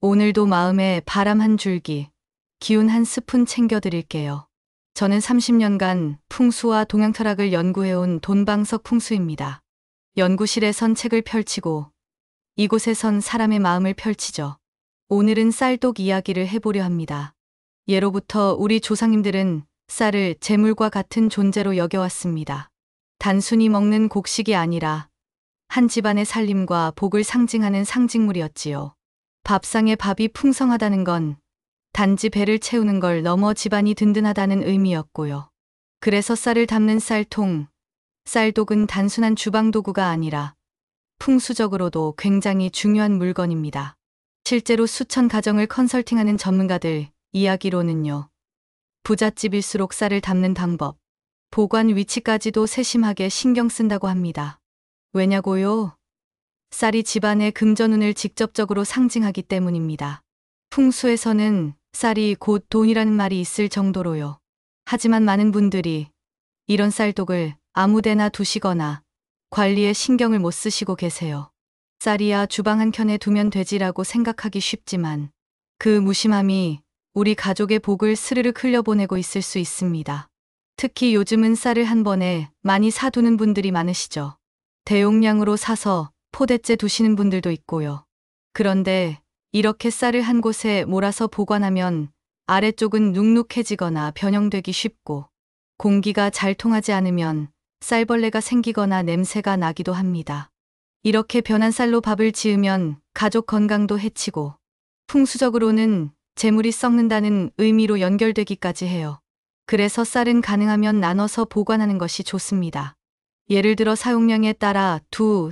오늘도 마음에 바람 한 줄기, 기운 한 스푼 챙겨드릴게요. 저는 30년간 풍수와 동양철학을 연구해온 돈방석 풍수입니다. 연구실에선 책을 펼치고 이곳에선 사람의 마음을 펼치죠. 오늘은 쌀독 이야기를 해보려 합니다. 예로부터 우리 조상님들은 쌀을 재물과 같은 존재로 여겨왔습니다. 단순히 먹는 곡식이 아니라 한 집안의 살림과 복을 상징하는 상징물이었지요. 밥상에 밥이 풍성하다는 건 단지 배를 채우는 걸 넘어 집안이 든든하다는 의미였고요. 그래서 쌀을 담는 쌀통, 쌀독은 단순한 주방 도구가 아니라 풍수적으로도 굉장히 중요한 물건입니다. 실제로 수천 가정을 컨설팅하는 전문가들 이야기로는요. 부잣집일수록 쌀을 담는 방법, 보관 위치까지도 세심하게 신경 쓴다고 합니다. 왜냐고요? 쌀이 집안의 금전운을 직접적으로 상징하기 때문입니다. 풍수에서는 쌀이 곧 돈이라는 말이 있을 정도로요. 하지만 많은 분들이 이런 쌀독을 아무데나 두시거나 관리에 신경을 못 쓰시고 계세요. 쌀이야 주방 한켠에 두면 되지라고 생각하기 쉽지만 그 무심함이 우리 가족의 복을 스르륵 흘려보내고 있을 수 있습니다. 특히 요즘은 쌀을 한 번에 많이 사두는 분들이 많으시죠. 대용량으로 사서 포대째 두시는 분들도 있고요. 그런데 이렇게 쌀을 한 곳에 몰아서 보관하면 아래쪽은 눅눅해지거나 변형되기 쉽고 공기가 잘 통하지 않으면 쌀벌레가 생기거나 냄새가 나기도 합니다. 이렇게 변한 쌀로 밥을 지으면 가족 건강도 해치고 풍수적으로는 재물이 썩는다는 의미로 연결되기까지 해요. 그래서 쌀은 가능하면 나눠서 보관하는 것이 좋습니다. 예를 들어 사용량에 따라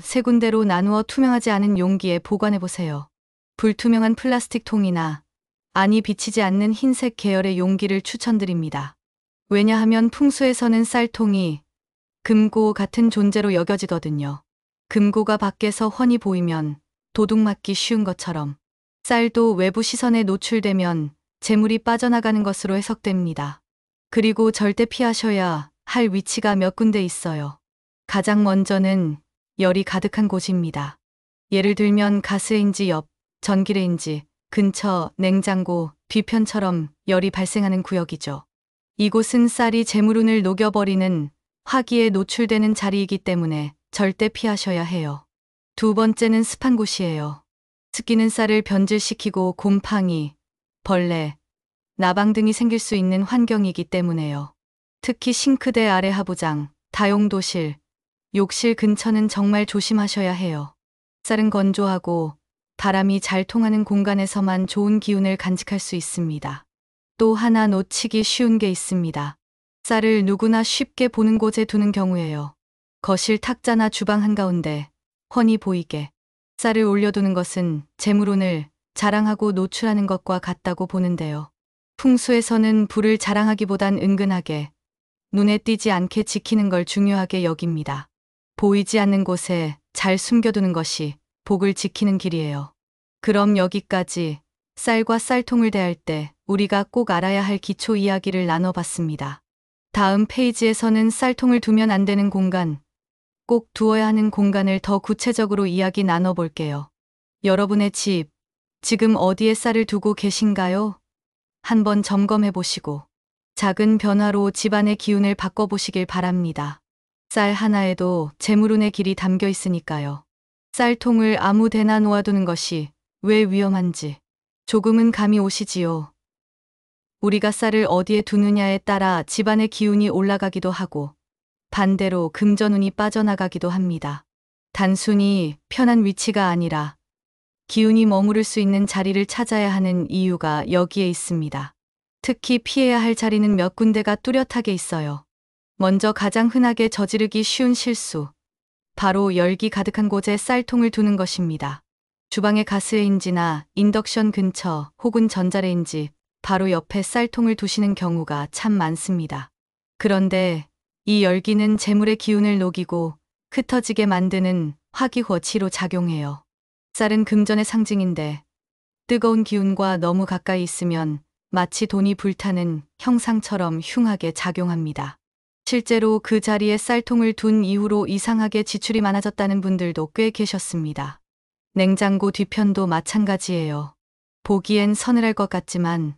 세 군데로 나누어 투명하지 않은 용기에 보관해보세요. 불투명한 플라스틱 통이나 안이 비치지 않는 흰색 계열의 용기를 추천드립니다. 왜냐하면 풍수에서는 쌀통이 금고 같은 존재로 여겨지거든요. 금고가 밖에서 훤히 보이면 도둑 맞기 쉬운 것처럼 쌀도 외부 시선에 노출되면 재물이 빠져나가는 것으로 해석됩니다. 그리고 절대 피하셔야 할 위치가 몇 군데 있어요. 가장 먼저는 열이 가득한 곳입니다. 예를 들면 가스레인지 옆, 전기레인지, 근처, 냉장고, 뒤편처럼 열이 발생하는 구역이죠. 이곳은 쌀이 재물운을 녹여버리는 화기에 노출되는 자리이기 때문에 절대 피하셔야 해요. 두 번째는 습한 곳이에요. 습기는 쌀을 변질시키고 곰팡이, 벌레, 나방 등이 생길 수 있는 환경이기 때문에요. 특히 싱크대 아래 하부장, 다용도실, 욕실 근처는 정말 조심하셔야 해요. 쌀은 건조하고 바람이 잘 통하는 공간에서만 좋은 기운을 간직할 수 있습니다. 또 하나 놓치기 쉬운 게 있습니다. 쌀을 누구나 쉽게 보는 곳에 두는 경우예요. 거실 탁자나 주방 한가운데 훤히 보이게 쌀을 올려두는 것은 재물운을 자랑하고 노출하는 것과 같다고 보는데요. 풍수에서는 불을 자랑하기보단 은근하게 눈에 띄지 않게 지키는 걸 중요하게 여깁니다. 보이지 않는 곳에 잘 숨겨두는 것이 복을 지키는 길이에요. 그럼 여기까지 쌀과 쌀통을 대할 때 우리가 꼭 알아야 할 기초 이야기를 나눠봤습니다. 다음 페이지에서는 쌀통을 두면 안 되는 공간, 꼭 두어야 하는 공간을 더 구체적으로 이야기 나눠볼게요. 여러분의 집, 지금 어디에 쌀을 두고 계신가요? 한번 점검해 보시고 작은 변화로 집안의 기운을 바꿔보시길 바랍니다. 쌀 하나에도 재물운의 길이 담겨 있으니까요. 쌀통을 아무 데나 놓아두는 것이 왜 위험한지 조금은 감이 오시지요. 우리가 쌀을 어디에 두느냐에 따라 집안의 기운이 올라가기도 하고 반대로 금전운이 빠져나가기도 합니다. 단순히 편한 위치가 아니라 기운이 머무를 수 있는 자리를 찾아야 하는 이유가 여기에 있습니다. 특히 피해야 할 자리는 몇 군데가 뚜렷하게 있어요. 먼저 가장 흔하게 저지르기 쉬운 실수, 바로 열기 가득한 곳에 쌀통을 두는 것입니다. 주방의 가스레인지나 인덕션 근처 혹은 전자레인지 바로 옆에 쌀통을 두시는 경우가 참 많습니다. 그런데 이 열기는 재물의 기운을 녹이고 흩어지게 만드는 화기화치로 작용해요. 쌀은 금전의 상징인데 뜨거운 기운과 너무 가까이 있으면 마치 돈이 불타는 형상처럼 흉하게 작용합니다. 실제로 그 자리에 쌀통을 둔 이후로 이상하게 지출이 많아졌다는 분들도 꽤 계셨습니다. 냉장고 뒤편도 마찬가지예요. 보기엔 서늘할 것 같지만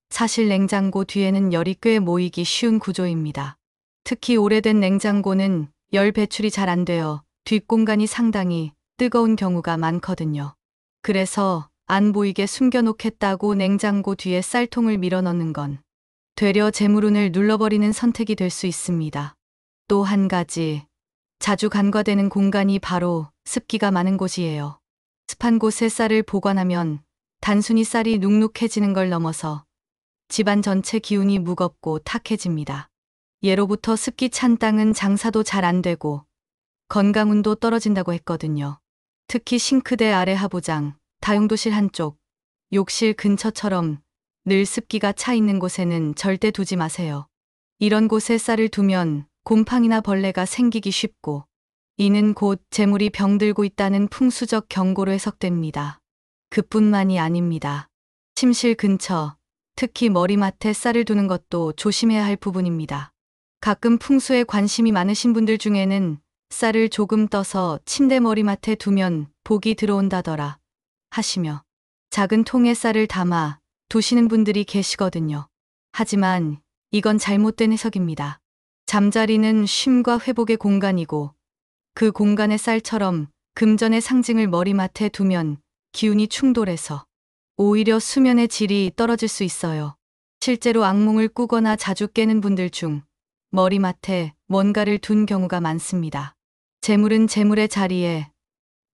사실 냉장고 뒤에는 열이 꽤 모이기 쉬운 구조입니다. 특히 오래된 냉장고는 열 배출이 잘 안 되어 뒷공간이 상당히 뜨거운 경우가 많거든요. 그래서 안 보이게 숨겨놓겠다고 냉장고 뒤에 쌀통을 밀어 넣는 건 되려 재물운을 눌러버리는 선택이 될 수 있습니다. 또 한 가지, 자주 간과되는 공간이 바로 습기가 많은 곳이에요. 습한 곳에 쌀을 보관하면 단순히 쌀이 눅눅해지는 걸 넘어서 집안 전체 기운이 무겁고 탁해집니다. 예로부터 습기 찬 땅은 장사도 잘 안 되고 건강운도 떨어진다고 했거든요. 특히 싱크대 아래 하부장, 다용도실 한쪽, 욕실 근처처럼 늘 습기가 차 있는 곳에는 절대 두지 마세요. 이런 곳에 쌀을 두면 곰팡이나 벌레가 생기기 쉽고 이는 곧 재물이 병들고 있다는 풍수적 경고로 해석됩니다. 그뿐만이 아닙니다. 침실 근처, 특히 머리맡에 쌀을 두는 것도 조심해야 할 부분입니다. 가끔 풍수에 관심이 많으신 분들 중에는 쌀을 조금 떠서 침대 머리맡에 두면 복이 들어온다더라 하시며 작은 통에 쌀을 담아 두시는 분들이 계시거든요. 하지만 이건 잘못된 해석입니다. 잠자리는 쉼과 회복의 공간이고 그 공간의 쌀처럼 금전의 상징을 머리맡에 두면 기운이 충돌해서 오히려 수면의 질이 떨어질 수 있어요. 실제로 악몽을 꾸거나 자주 깨는 분들 중 머리맡에 뭔가를 둔 경우가 많습니다. 재물은 재물의 자리에,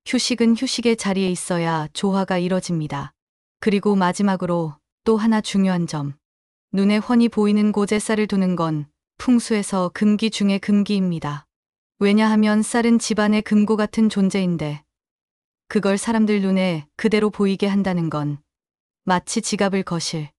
휴식은 휴식의 자리에 있어야 조화가 이뤄집니다. 그리고 마지막으로 또 하나 중요한 점. 눈에 훤히 보이는 곳에 쌀을 두는 건 풍수에서 금기 중의 금기입니다. 왜냐하면 쌀은 집안의 금고 같은 존재인데 그걸 사람들 눈에 그대로 보이게 한다는 건 마치 지갑을 거실,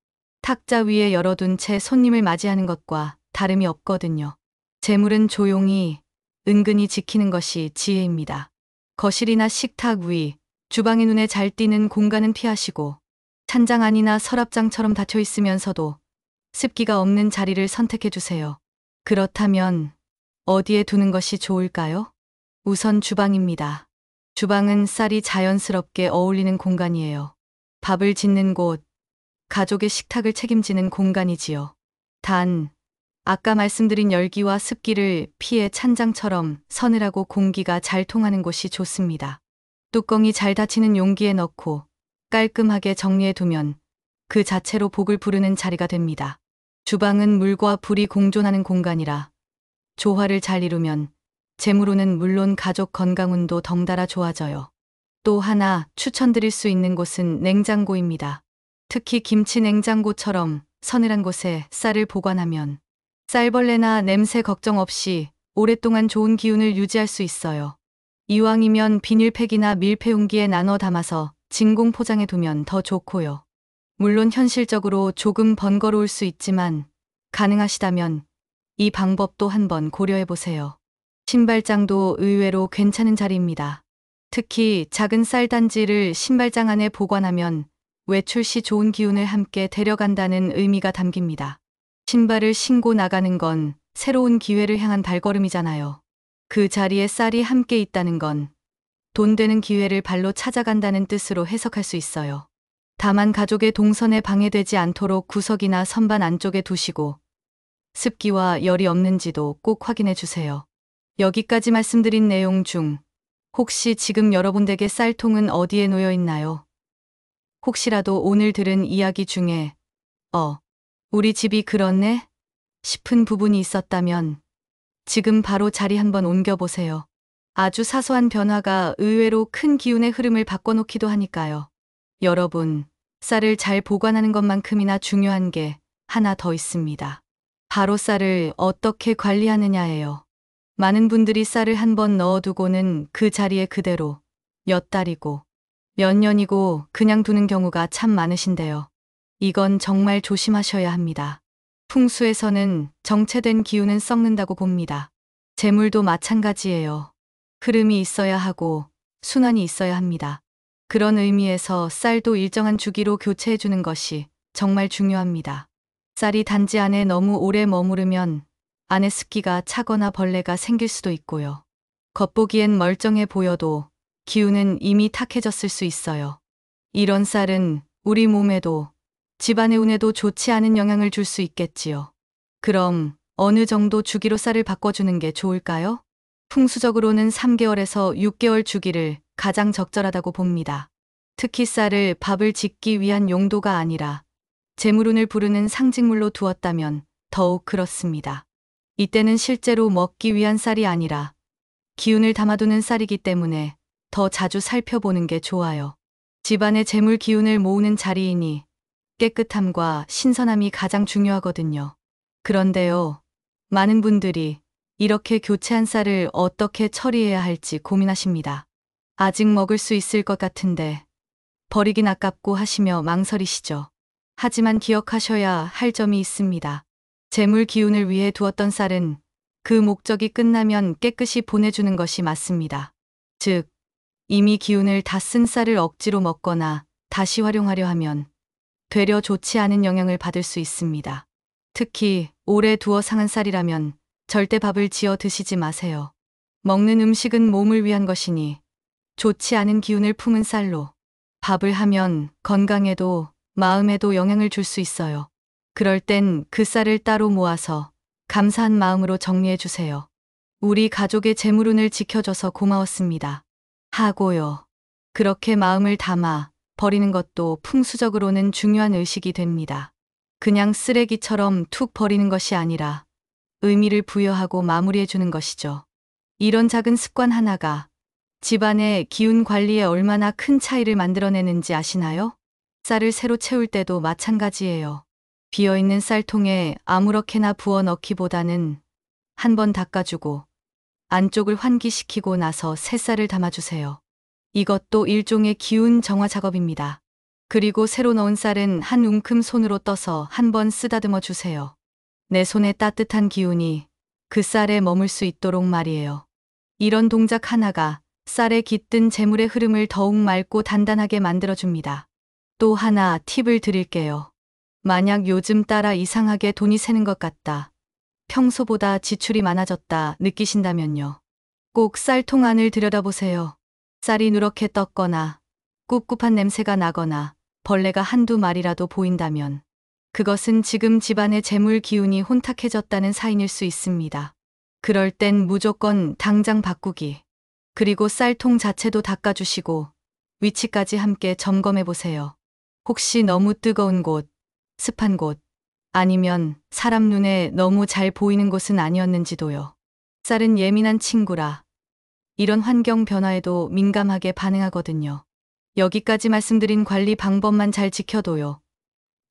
탁자 위에 열어둔 채 손님을 맞이하는 것과 다름이 없거든요. 재물은 조용히, 은근히 지키는 것이 지혜입니다. 거실이나 식탁 위, 주방의 눈에 잘 띄는 공간은 피하시고 찬장 안이나 서랍장처럼 닫혀 있으면서도 습기가 없는 자리를 선택해 주세요. 그렇다면 어디에 두는 것이 좋을까요? 우선 주방입니다. 주방은 쌀이 자연스럽게 어울리는 공간이에요. 밥을 짓는 곳, 가족의 식탁을 책임지는 공간이지요. 단, 아까 말씀드린 열기와 습기를 피해 찬장처럼 서늘하고 공기가 잘 통하는 곳이 좋습니다. 뚜껑이 잘 닫히는 용기에 넣고 깔끔하게 정리해 두면 그 자체로 복을 부르는 자리가 됩니다. 주방은 물과 불이 공존하는 공간이라 조화를 잘 이루면 재물운은 물론 가족 건강운도 덩달아 좋아져요. 또 하나 추천드릴 수 있는 곳은 냉장고입니다. 특히 김치 냉장고처럼 서늘한 곳에 쌀을 보관하면 쌀벌레나 냄새 걱정 없이 오랫동안 좋은 기운을 유지할 수 있어요. 이왕이면 비닐팩이나 밀폐 용기에 나눠 담아서 진공 포장해 두면 더 좋고요. 물론 현실적으로 조금 번거로울 수 있지만 가능하시다면 이 방법도 한번 고려해 보세요. 신발장도 의외로 괜찮은 자리입니다. 특히 작은 쌀단지를 신발장 안에 보관하면 외출 시 좋은 기운을 함께 데려간다는 의미가 담깁니다. 신발을 신고 나가는 건 새로운 기회를 향한 발걸음이잖아요. 그 자리에 쌀이 함께 있다는 건 돈 되는 기회를 발로 찾아간다는 뜻으로 해석할 수 있어요. 다만 가족의 동선에 방해되지 않도록 구석이나 선반 안쪽에 두시고 습기와 열이 없는지도 꼭 확인해 주세요. 여기까지 말씀드린 내용 중 혹시 지금 여러분 댁의 쌀통은 어디에 놓여 있나요? 혹시라도 오늘 들은 이야기 중에 우리 집이 그렇네? 싶은 부분이 있었다면 지금 바로 자리 한번 옮겨보세요. 아주 사소한 변화가 의외로 큰 기운의 흐름을 바꿔놓기도 하니까요. 여러분, 쌀을 잘 보관하는 것만큼이나 중요한 게 하나 더 있습니다. 바로 쌀을 어떻게 관리하느냐예요. 많은 분들이 쌀을 한번 넣어두고는 그 자리에 그대로 몇 달이고 몇 년이고 그냥 두는 경우가 참 많으신데요. 이건 정말 조심하셔야 합니다. 풍수에서는 정체된 기운은 썩는다고 봅니다. 재물도 마찬가지예요. 흐름이 있어야 하고 순환이 있어야 합니다. 그런 의미에서 쌀도 일정한 주기로 교체해주는 것이 정말 중요합니다. 쌀이 단지 안에 너무 오래 머무르면 안에 습기가 차거나 벌레가 생길 수도 있고요. 겉보기엔 멀쩡해 보여도 기운은 이미 탁해졌을 수 있어요. 이런 쌀은 우리 몸에도 집안의 운에도 좋지 않은 영향을 줄 수 있겠지요. 그럼 어느 정도 주기로 쌀을 바꿔주는 게 좋을까요? 풍수적으로는 3개월에서 6개월 주기를 가장 적절하다고 봅니다. 특히 쌀을 밥을 짓기 위한 용도가 아니라 재물운을 부르는 상징물로 두었다면 더욱 그렇습니다. 이때는 실제로 먹기 위한 쌀이 아니라 기운을 담아두는 쌀이기 때문에 더 자주 살펴보는 게 좋아요. 집안의 재물 기운을 모으는 자리이니 깨끗함과 신선함이 가장 중요하거든요. 그런데요, 많은 분들이 이렇게 교체한 쌀을 어떻게 처리해야 할지 고민하십니다. 아직 먹을 수 있을 것 같은데 버리긴 아깝고 하시며 망설이시죠. 하지만 기억하셔야 할 점이 있습니다. 재물 기운을 위해 두었던 쌀은 그 목적이 끝나면 깨끗이 보내주는 것이 맞습니다. 즉, 이미 기운을 다 쓴 쌀을 억지로 먹거나 다시 활용하려 하면 되려 좋지 않은 영향을 받을 수 있습니다. 특히 오래 두어 상한 쌀이라면 절대 밥을 지어 드시지 마세요. 먹는 음식은 몸을 위한 것이니 좋지 않은 기운을 품은 쌀로 밥을 하면 건강에도 마음에도 영향을 줄 수 있어요. 그럴 땐 그 쌀을 따로 모아서 감사한 마음으로 정리해 주세요. 우리 가족의 재물운을 지켜줘서 고마웠습니다. 하고요. 그렇게 마음을 담아 버리는 것도 풍수적으로는 중요한 의식이 됩니다. 그냥 쓰레기처럼 툭 버리는 것이 아니라 의미를 부여하고 마무리해 주는 것이죠. 이런 작은 습관 하나가 집안의 기운 관리에 얼마나 큰 차이를 만들어내는지 아시나요? 쌀을 새로 채울 때도 마찬가지예요. 비어있는 쌀통에 아무렇게나 부어 넣기보다는 한번 닦아주고 안쪽을 환기시키고 나서 새 쌀을 담아주세요. 이것도 일종의 기운 정화 작업입니다. 그리고 새로 넣은 쌀은 한 움큼 손으로 떠서 한번 쓰다듬어 주세요. 내 손에 따뜻한 기운이 그 쌀에 머물 수 있도록 말이에요. 이런 동작 하나가 쌀에 깃든 재물의 흐름을 더욱 맑고 단단하게 만들어줍니다. 또 하나 팁을 드릴게요. 만약 요즘 따라 이상하게 돈이 새는 것 같다, 평소보다 지출이 많아졌다 느끼신다면요. 꼭 쌀통 안을 들여다보세요. 쌀이 누렇게 떴거나 꿉꿉한 냄새가 나거나 벌레가 한두 마리라도 보인다면 그것은 지금 집안의 재물 기운이 혼탁해졌다는 사인일 수 있습니다. 그럴 땐 무조건 당장 바꾸기. 그리고 쌀통 자체도 닦아주시고 위치까지 함께 점검해 보세요. 혹시 너무 뜨거운 곳, 습한 곳, 아니면 사람 눈에 너무 잘 보이는 곳은 아니었는지도요. 쌀은 예민한 친구라 이런 환경 변화에도 민감하게 반응하거든요. 여기까지 말씀드린 관리 방법만 잘 지켜도요,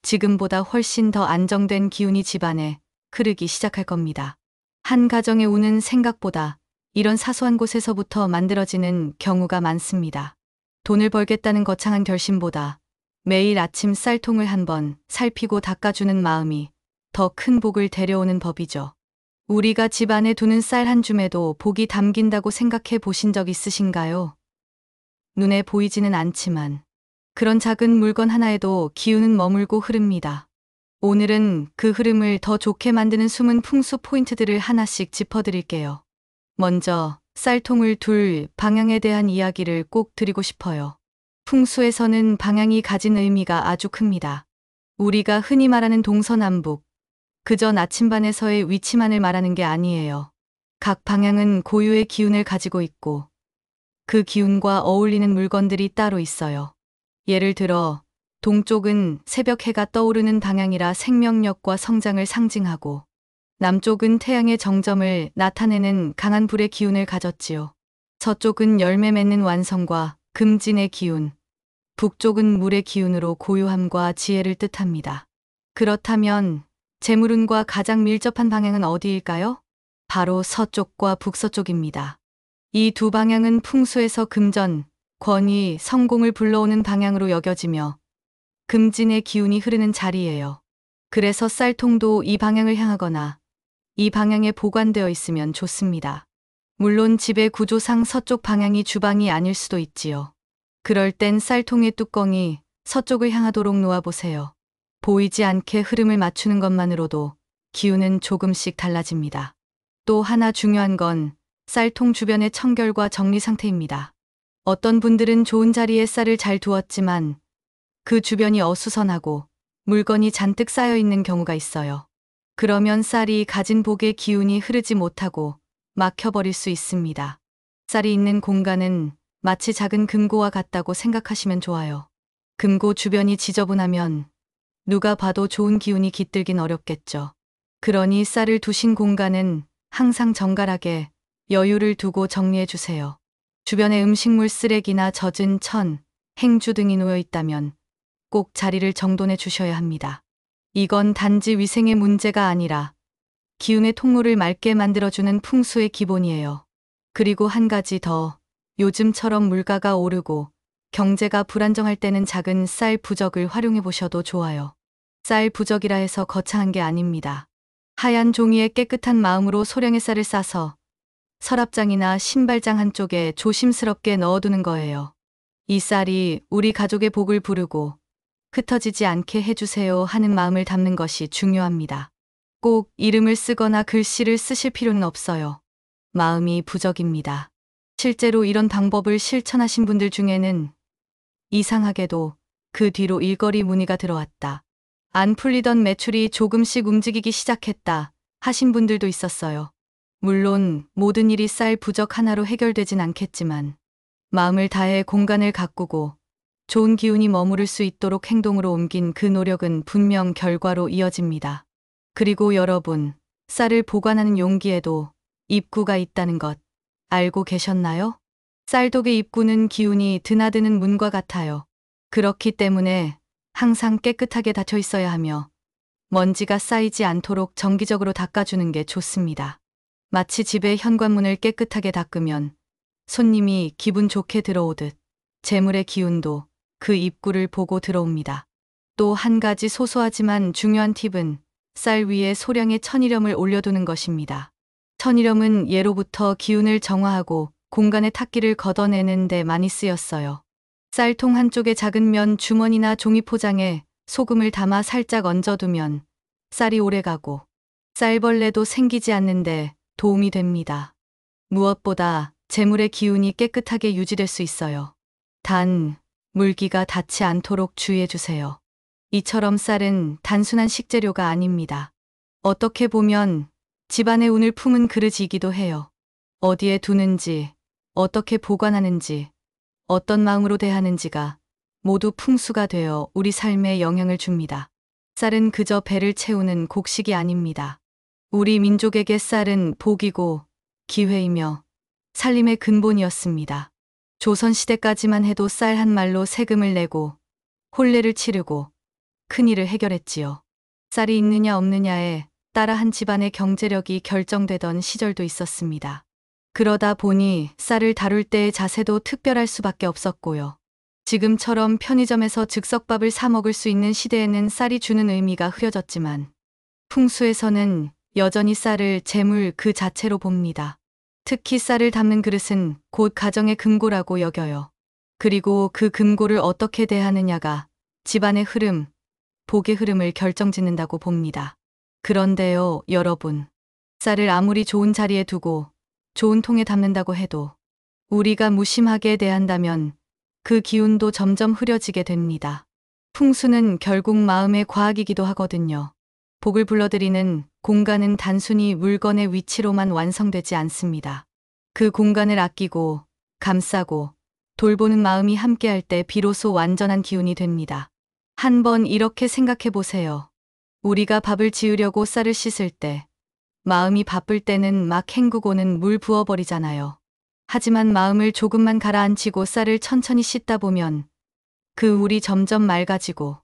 지금보다 훨씬 더 안정된 기운이 집안에 흐르기 시작할 겁니다. 한 가정의 운은 생각보다 이런 사소한 곳에서부터 만들어지는 경우가 많습니다. 돈을 벌겠다는 거창한 결심보다 매일 아침 쌀통을 한번 살피고 닦아주는 마음이 더 큰 복을 데려오는 법이죠. 우리가 집안에 두는 쌀 한 줌에도 복이 담긴다고 생각해 보신 적 있으신가요? 눈에 보이지는 않지만 그런 작은 물건 하나에도 기운은 머물고 흐릅니다. 오늘은 그 흐름을 더 좋게 만드는 숨은 풍수 포인트들을 하나씩 짚어드릴게요. 먼저 쌀통을 둘 방향에 대한 이야기를 꼭 드리고 싶어요. 풍수에서는 방향이 가진 의미가 아주 큽니다. 우리가 흔히 말하는 동서남북, 그저 나침반에서의 위치만을 말하는 게 아니에요. 각 방향은 고유의 기운을 가지고 있고 그 기운과 어울리는 물건들이 따로 있어요. 예를 들어 동쪽은 새벽 해가 떠오르는 방향이라 생명력과 성장을 상징하고, 남쪽은 태양의 정점을 나타내는 강한 불의 기운을 가졌지요. 서쪽은 열매 맺는 완성과 금진의 기운, 북쪽은 물의 기운으로 고요함과 지혜를 뜻합니다. 그렇다면 재물운과 가장 밀접한 방향은 어디일까요? 바로 서쪽과 북서쪽입니다. 이 두 방향은 풍수에서 금전, 권위, 성공을 불러오는 방향으로 여겨지며 금진의 기운이 흐르는 자리예요. 그래서 쌀통도 이 방향을 향하거나 이 방향에 보관되어 있으면 좋습니다. 물론 집의 구조상 서쪽 방향이 주방이 아닐 수도 있지요. 그럴 땐 쌀통의 뚜껑이 서쪽을 향하도록 놓아보세요. 보이지 않게 흐름을 맞추는 것만으로도 기운은 조금씩 달라집니다. 또 하나 중요한 건 쌀통 주변의 청결과 정리 상태입니다. 어떤 분들은 좋은 자리에 쌀을 잘 두었지만 그 주변이 어수선하고 물건이 잔뜩 쌓여 있는 경우가 있어요. 그러면 쌀이 가진 복의 기운이 흐르지 못하고 막혀버릴 수 있습니다. 쌀이 있는 공간은 마치 작은 금고와 같다고 생각하시면 좋아요. 금고 주변이 지저분하면 누가 봐도 좋은 기운이 깃들긴 어렵겠죠. 그러니 쌀을 두신 공간은 항상 정갈하게 여유를 두고 정리해 주세요. 주변에 음식물 쓰레기나 젖은 천, 행주 등이 놓여 있다면 꼭 자리를 정돈해 주셔야 합니다. 이건 단지 위생의 문제가 아니라 기운의 통로를 맑게 만들어주는 풍수의 기본이에요. 그리고 한 가지 더, 요즘처럼 물가가 오르고 경제가 불안정할 때는 작은 쌀 부적을 활용해 보셔도 좋아요. 쌀 부적이라 해서 거창한 게 아닙니다. 하얀 종이에 깨끗한 마음으로 소량의 쌀을 싸서 서랍장이나 신발장 한쪽에 조심스럽게 넣어두는 거예요. 이 쌀이 우리 가족의 복을 부르고 흩어지지 않게 해주세요 하는 마음을 담는 것이 중요합니다. 꼭 이름을 쓰거나 글씨를 쓰실 필요는 없어요. 마음이 부적입니다. 실제로 이런 방법을 실천하신 분들 중에는 이상하게도 그 뒤로 일거리 문의가 들어왔다. 안 풀리던 매출이 조금씩 움직이기 시작했다 하신 분들도 있었어요. 물론 모든 일이 쌀 부적 하나로 해결되진 않겠지만 마음을 다해 공간을 가꾸고 좋은 기운이 머무를 수 있도록 행동으로 옮긴 그 노력은 분명 결과로 이어집니다. 그리고 여러분, 쌀을 보관하는 용기에도 입구가 있다는 것 알고 계셨나요? 쌀독의 입구는 기운이 드나드는 문과 같아요. 그렇기 때문에 항상 깨끗하게 닫혀 있어야 하며 먼지가 쌓이지 않도록 정기적으로 닦아주는 게 좋습니다. 마치 집의 현관문을 깨끗하게 닦으면 손님이 기분 좋게 들어오듯 재물의 기운도 그 입구를 보고 들어옵니다. 또 한 가지 소소하지만 중요한 팁은 쌀 위에 소량의 천일염을 올려두는 것입니다. 천일염은 예로부터 기운을 정화하고 공간의 탁기를 걷어내는 데 많이 쓰였어요. 쌀통 한쪽에 작은 면 주머니나 종이 포장에 소금을 담아 살짝 얹어두면 쌀이 오래가고 쌀벌레도 생기지 않는데 도움이 됩니다. 무엇보다 재물의 기운이 깨끗하게 유지될 수 있어요. 단, 물기가 닿지 않도록 주의해 주세요. 이처럼 쌀은 단순한 식재료가 아닙니다. 어떻게 보면 집안의 운을 품은 그릇이기도 해요. 어디에 두는지, 어떻게 보관하는지, 어떤 마음으로 대하는지가 모두 풍수가 되어 우리 삶에 영향을 줍니다. 쌀은 그저 배를 채우는 곡식이 아닙니다. 우리 민족에게 쌀은 복이고 기회이며 살림의 근본이었습니다. 조선시대까지만 해도 쌀 한 말로 세금을 내고 혼례를 치르고 큰일을 해결했지요. 쌀이 있느냐 없느냐에 따라 한 집안의 경제력이 결정되던 시절도 있었습니다. 그러다 보니 쌀을 다룰 때의 자세도 특별할 수밖에 없었고요. 지금처럼 편의점에서 즉석밥을 사 먹을 수 있는 시대에는 쌀이 주는 의미가 흐려졌지만 풍수에서는 여전히 쌀을 재물 그 자체로 봅니다. 특히 쌀을 담는 그릇은 곧 가정의 금고라고 여겨요. 그리고 그 금고를 어떻게 대하느냐가 집안의 흐름, 복의 흐름을 결정짓는다고 봅니다. 그런데요, 여러분. 쌀을 아무리 좋은 자리에 두고 좋은 통에 담는다고 해도 우리가 무심하게 대한다면 그 기운도 점점 흐려지게 됩니다. 풍수는 결국 마음의 과학이기도 하거든요. 복을 불러들이는 공간은 단순히 물건의 위치로만 완성되지 않습니다. 그 공간을 아끼고 감싸고 돌보는 마음이 함께할 때 비로소 완전한 기운이 됩니다. 한번 이렇게 생각해 보세요. 우리가 밥을 지으려고 쌀을 씻을 때 마음이 바쁠 때는 막 헹구고는 물 부어버리잖아요. 하지만 마음을 조금만 가라앉히고 쌀을 천천히 씻다 보면 그 물이 점점 맑아지고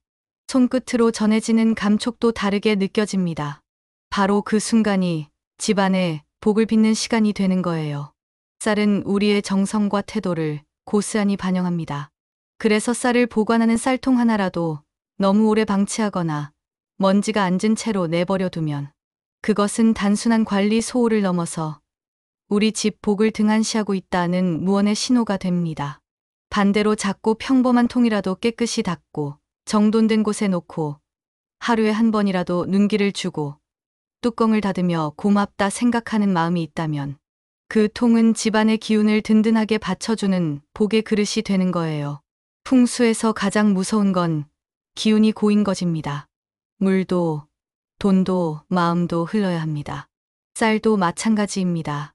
손끝으로 전해지는 감촉도 다르게 느껴집니다. 바로 그 순간이 집안에 복을 빚는 시간이 되는 거예요. 쌀은 우리의 정성과 태도를 고스란히 반영합니다. 그래서 쌀을 보관하는 쌀통 하나라도 너무 오래 방치하거나 먼지가 앉은 채로 내버려 두면 그것은 단순한 관리 소홀을 넘어서 우리 집 복을 등한시하고 있다는 무언의 신호가 됩니다. 반대로 작고 평범한 통이라도 깨끗이 닦고 정돈된 곳에 놓고 하루에 한 번이라도 눈길을 주고 뚜껑을 닫으며 고맙다 생각하는 마음이 있다면 그 통은 집안의 기운을 든든하게 받쳐주는 복의 그릇이 되는 거예요. 풍수에서 가장 무서운 건 기운이 고인 것입니다. 물도, 돈도, 마음도 흘러야 합니다. 쌀도 마찬가지입니다.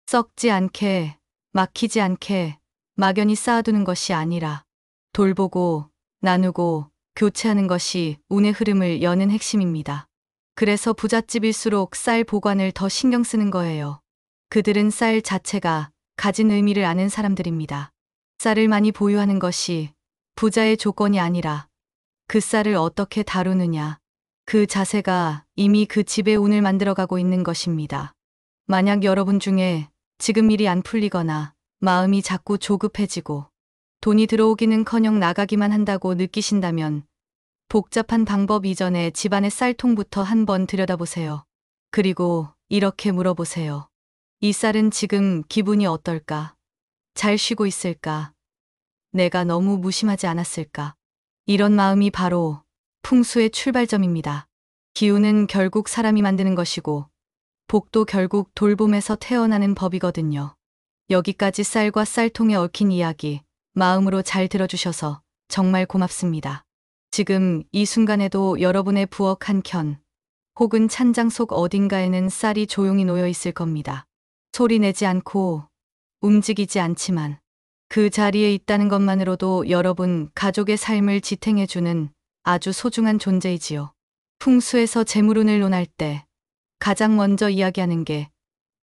썩지 않게, 막히지 않게 막연히 쌓아두는 것이 아니라 돌보고, 나누고, 교체하는 것이 운의 흐름을 여는 핵심입니다. 그래서 부잣집일수록 쌀 보관을 더 신경 쓰는 거예요. 그들은 쌀 자체가 가진 의미를 아는 사람들입니다. 쌀을 많이 보유하는 것이 부자의 조건이 아니라 그 쌀을 어떻게 다루느냐, 그 자세가 이미 그 집의 운을 만들어가고 있는 것입니다. 만약 여러분 중에 지금 일이 안 풀리거나 마음이 자꾸 조급해지고 돈이 들어오기는커녕 나가기만 한다고 느끼신다면 복잡한 방법 이전에 집안의 쌀통부터 한번 들여다보세요. 그리고 이렇게 물어보세요. 이 쌀은 지금 기분이 어떨까? 잘 쉬고 있을까? 내가 너무 무심하지 않았을까? 이런 마음이 바로 풍수의 출발점입니다. 기운은 결국 사람이 만드는 것이고 복도 결국 돌봄에서 태어나는 법이거든요. 여기까지 쌀과 쌀통에 얽힌 이야기 마음으로 잘 들어주셔서 정말 고맙습니다. 지금 이 순간에도 여러분의 부엌 한켠 혹은 찬장 속 어딘가에는 쌀이 조용히 놓여 있을 겁니다. 소리 내지 않고 움직이지 않지만 그 자리에 있다는 것만으로도 여러분 가족의 삶을 지탱해주는 아주 소중한 존재이지요. 풍수에서 재물운을 논할 때 가장 먼저 이야기하는 게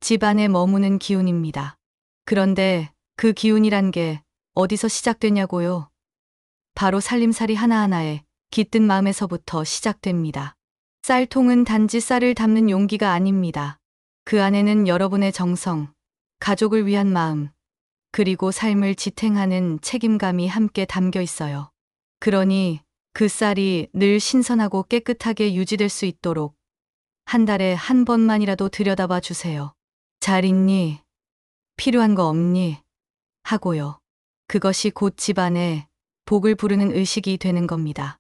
집안에 머무는 기운입니다. 그런데 그 기운이란 게 어디서 시작되냐고요? 바로 살림살이 하나하나에 깃든 마음에서부터 시작됩니다. 쌀통은 단지 쌀을 담는 용기가 아닙니다. 그 안에는 여러분의 정성, 가족을 위한 마음, 그리고 삶을 지탱하는 책임감이 함께 담겨 있어요. 그러니 그 쌀이 늘 신선하고 깨끗하게 유지될 수 있도록 한 달에 한 번만이라도 들여다봐 주세요. 잘 있니? 필요한 거 없니? 하고요. 그것이 곧 집안에 복을 부르는 의식이 되는 겁니다.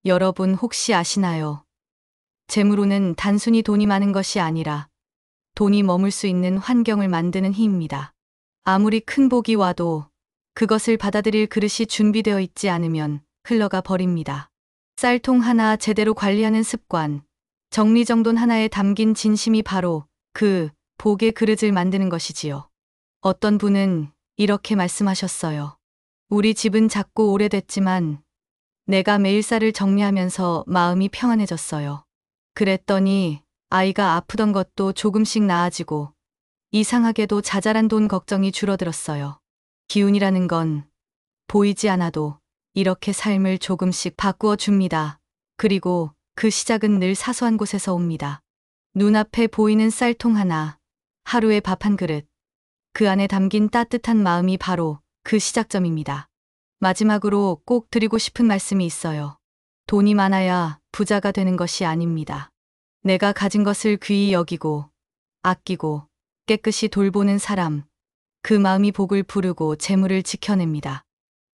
여러분 혹시 아시나요? 재물운은 단순히 돈이 많은 것이 아니라 돈이 머물 수 있는 환경을 만드는 힘입니다. 아무리 큰 복이 와도 그것을 받아들일 그릇이 준비되어 있지 않으면 흘러가 버립니다. 쌀통 하나 제대로 관리하는 습관, 정리정돈 하나에 담긴 진심이 바로 그 복의 그릇을 만드는 것이지요. 어떤 분은 이렇게 말씀하셨어요. 우리 집은 작고 오래됐지만 내가 매일 쌀을 정리하면서 마음이 평안해졌어요. 그랬더니 아이가 아프던 것도 조금씩 나아지고 이상하게도 자잘한 돈 걱정이 줄어들었어요. 기운이라는 건 보이지 않아도 이렇게 삶을 조금씩 바꾸어 줍니다. 그리고 그 시작은 늘 사소한 곳에서 옵니다. 눈앞에 보이는 쌀통 하나, 하루의 밥 한 그릇, 그 안에 담긴 따뜻한 마음이 바로 그 시작점입니다. 마지막으로 꼭 드리고 싶은 말씀이 있어요. 돈이 많아야 부자가 되는 것이 아닙니다. 내가 가진 것을 귀히 여기고, 아끼고, 깨끗이 돌보는 사람, 그 마음이 복을 부르고 재물을 지켜냅니다.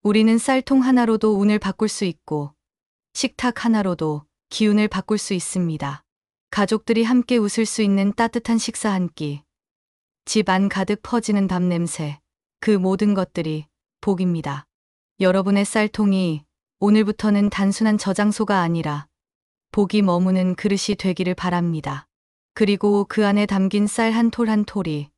우리는 쌀통 하나로도 운을 바꿀 수 있고, 식탁 하나로도 기운을 바꿀 수 있습니다. 가족들이 함께 웃을 수 있는 따뜻한 식사 한 끼, 집 안 가득 퍼지는 밥 냄새, 그 모든 것들이 복입니다. 여러분의 쌀통이 오늘부터는 단순한 저장소가 아니라 복이 머무는 그릇이 되기를 바랍니다. 그리고 그 안에 담긴 쌀 한 톨 한 톨이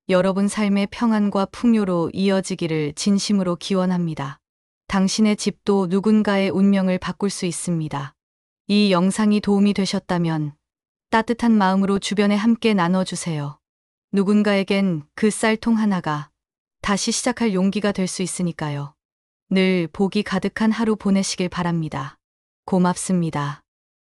여러분 삶의 평안과 풍요로 이어지기를 진심으로 기원합니다. 당신의 집도 누군가의 운명을 바꿀 수 있습니다. 이 영상이 도움이 되셨다면 따뜻한 마음으로 주변에 함께 나눠주세요. 누군가에겐 그 쌀통 하나가 다시 시작할 용기가 될 수 있으니까요. 늘 복이 가득한 하루 보내시길 바랍니다. 고맙습니다.